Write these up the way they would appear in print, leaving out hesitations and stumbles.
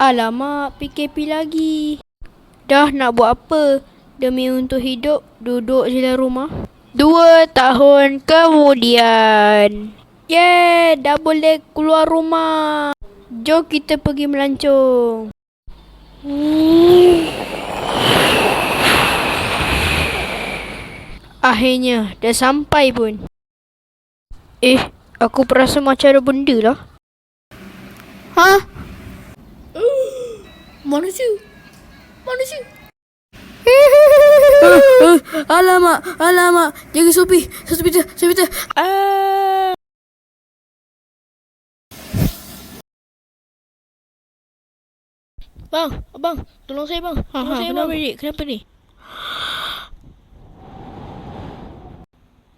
Alamak, PKP lagi. Dah nak buat apa? Demi untuk hidup, duduk je dalam rumah. 2 tahun kemudian. Yeay, dah boleh keluar rumah. Jom kita pergi melancong. Akhirnya, dah sampai pun. Aku perasa macam ada benda lah. Ha? Manusia. Alamak. Jaga Sophie. Hospital. Abang, tolong saya bang. Tolong saya bang. Kenapa ni?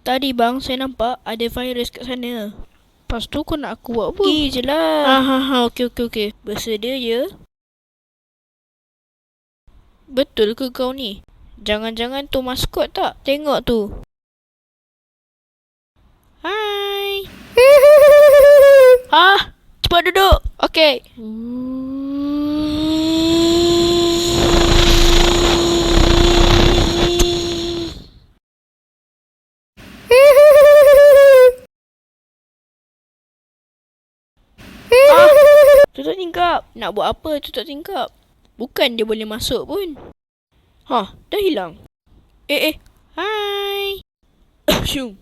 Tadi bang, saya nampak ada virus kat sana. Lepas tu kau nak aku buat apa? Pergi je lah. Okey. Bersedia je? Betul ke kau ni? Jangan-jangan tu maskot tak? Tengok tu. Hai. Cepat duduk. Okey. Tutup tingkap. Nak buat apa tutup tingkap? Bukan dia boleh masuk pun. Dah hilang. Hai. Syum.